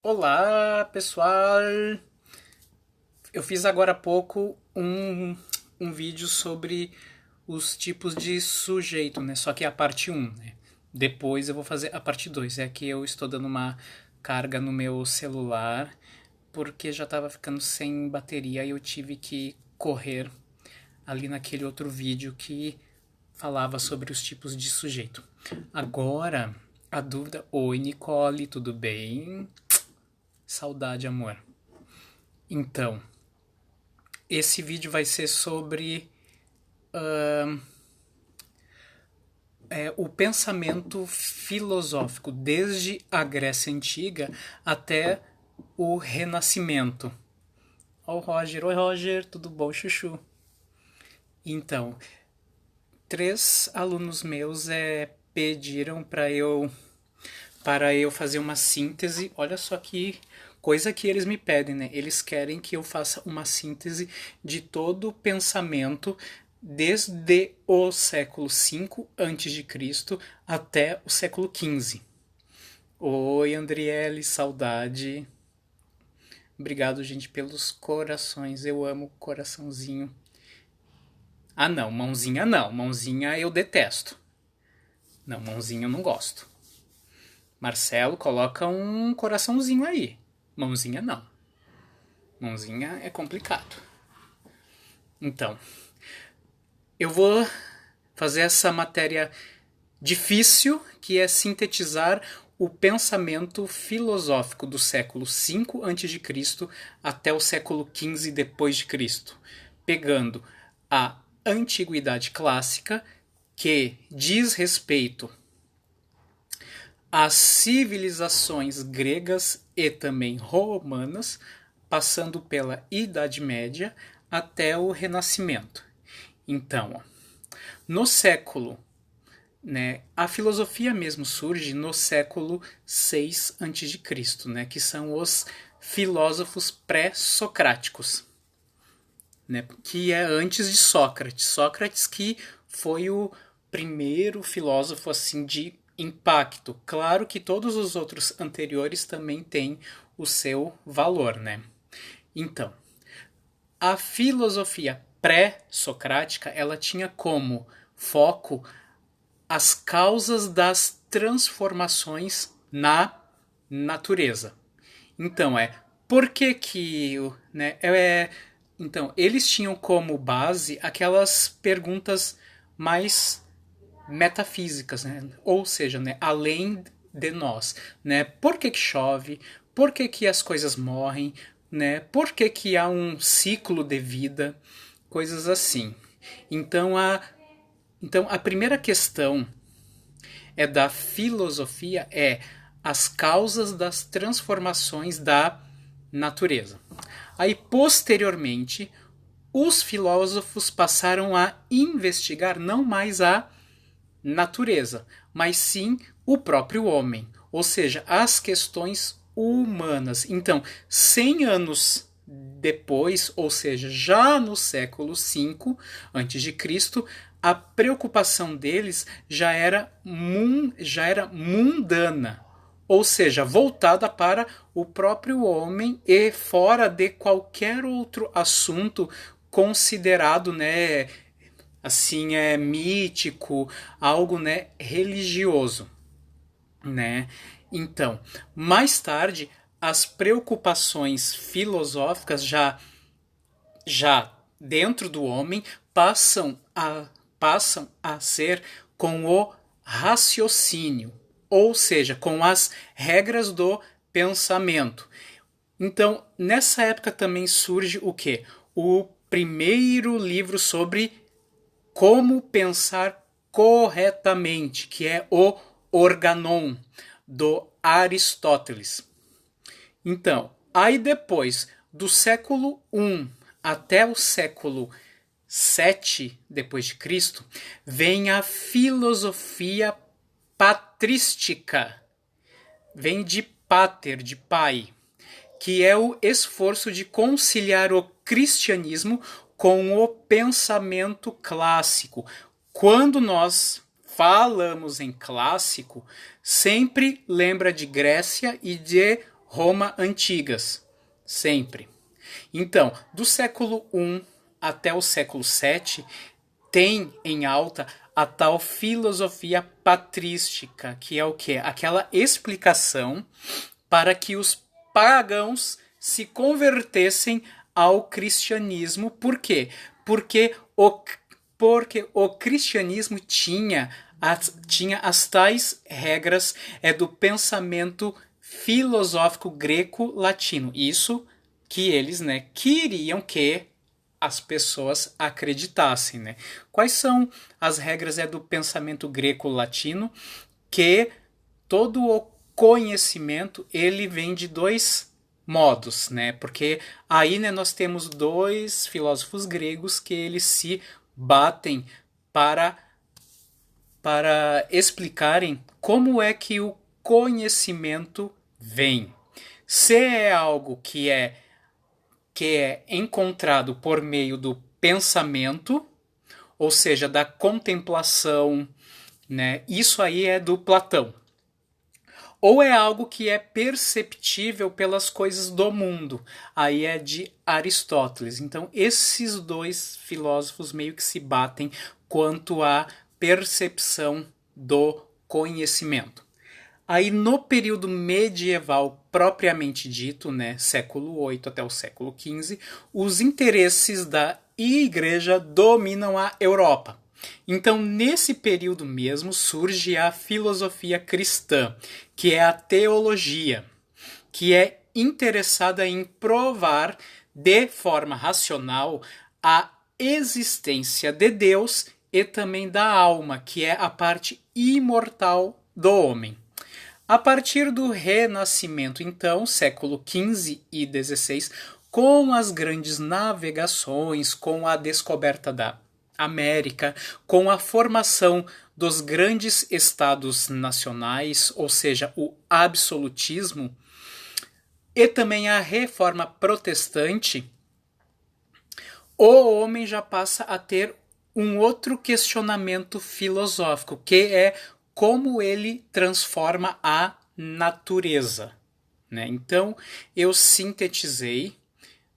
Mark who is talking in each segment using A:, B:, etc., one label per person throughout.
A: Olá, pessoal! Eu fiz agora há pouco um vídeo sobre os tipos de sujeito, né? Só que é a parte um, né? Depois eu vou fazer a parte 2. É que eu estou dando uma carga no meu celular porque já estava ficando sem bateria e eu tive que correr ali naquele outro vídeo que falava sobre os tipos de sujeito. Agora, a dúvida... Oi, Nicole, tudo bem? Saudade, amor. Então, esse vídeo vai ser sobre o pensamento filosófico, desde a Grécia Antiga até o Renascimento. Ó, o Roger. Oi, Roger, tudo bom, chuchu? Então, três alunos meus pediram para eu fazer uma síntese. Olha só que coisa que eles me pedem, né? Eles querem que eu faça uma síntese de todo o pensamento desde o século V a.C. até o século XV. Oi, Andriele, saudade. Obrigado, gente, pelos corações. Eu amo coraçãozinho. Ah, não, mãozinha não. Mãozinha eu detesto. Não, mãozinha eu não gosto. Marcelo, coloca um coraçãozinho aí. Mãozinha não. Mãozinha é complicado. Então, eu vou fazer essa matéria difícil, que é sintetizar o pensamento filosófico do século V a.C. até o século XV depois de Cristo, pegando a antiguidade clássica, que diz respeito às civilizações gregas e também romanas, passando pela Idade Média até o Renascimento. Então, no século, né, a filosofia mesmo surge no século VI a.C., né, que são os filósofos pré-socráticos, né, que é antes de Sócrates. Sócrates que foi o primeiro filósofo assim de impacto. Claro que todos os outros anteriores também têm o seu valor, né? Então, a filosofia pré-socrática, ela tinha como foco as causas das transformações na natureza. Então, por que que, né, então, eles tinham como base aquelas perguntas mais metafísicas, né? Ou seja, né, além de nós, né? Por que que chove? Por que que as coisas morrem? Né? Por que que há um ciclo de vida? Coisas assim. Então a primeira questão da filosofia é as causas das transformações da natureza. Aí, posteriormente, os filósofos passaram a investigar não mais a natureza, mas sim o próprio homem, ou seja, as questões humanas. Então, 100 anos depois, ou seja, já no século V a.C., a preocupação deles já era mundana, ou seja, voltada para o próprio homem e fora de qualquer outro assunto considerado, né, assim, mítico, algo, né, religioso, né? Então, mais tarde, as preocupações filosóficas já dentro do homem passam a ser com o raciocínio, ou seja, com as regras do pensamento. Então, nessa época também surge o quê? O primeiro livro sobre como pensar corretamente, que é o Organon, do Aristóteles. Então, aí depois, do século I até o século VII depois de Cristo, vem a filosofia patrística. Vem de pater, de pai, que é o esforço de conciliar o cristianismo com o pensamento clássico. Quando nós falamos em clássico, sempre lembra de Grécia e de Roma antigas, sempre. Então, do século I até o século VII, tem em alta a tal filosofia patrística, que é o quê? Aquela explicação para que os pagãos se convertessem ao cristianismo. Por quê? Porque o cristianismo tinha as tais regras do pensamento filosófico greco-latino. Isso que eles, né, queriam que as pessoas acreditassem, né? Quais são as regras do pensamento greco-latino? Que todo o conhecimento ele vem de dois modos, né? Porque aí, né, nós temos dois filósofos gregos que eles se batem para explicarem como é que o conhecimento vem. Se é algo que é encontrado por meio do pensamento, ou seja, da contemplação, né? Isso aí é do Platão. Ou é algo que é perceptível pelas coisas do mundo, aí é de Aristóteles. Então, esses dois filósofos meio que se batem quanto à percepção do conhecimento. Aí no período medieval propriamente dito, né, século VIII até o século XV, os interesses da Igreja dominam a Europa. Então, nesse período mesmo, surge a filosofia cristã, que é a teologia, que é interessada em provar de forma racional a existência de Deus e também da alma, que é a parte imortal do homem. A partir do Renascimento, então, século XV e XVI, com as grandes navegações, com a descoberta da América, com a formação dos grandes estados nacionais, ou seja, o absolutismo, e também a reforma protestante, o homem já passa a ter um outro questionamento filosófico, que é como ele transforma a natureza, né? Então, eu sintetizei,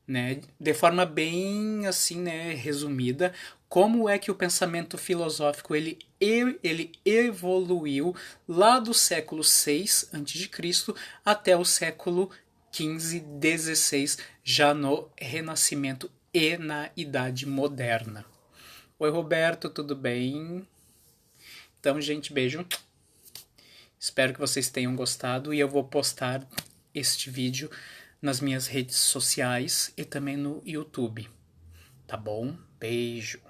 A: né, de forma bem assim, né, resumida, como é que o pensamento filosófico ele evoluiu lá do século VI a.C. até o século XV, XVI, já no Renascimento e na Idade Moderna. Oi, Roberto, tudo bem? Então, gente, beijo. Espero que vocês tenham gostado e eu vou postar este vídeo nas minhas redes sociais e também no YouTube. Tá bom? Beijo.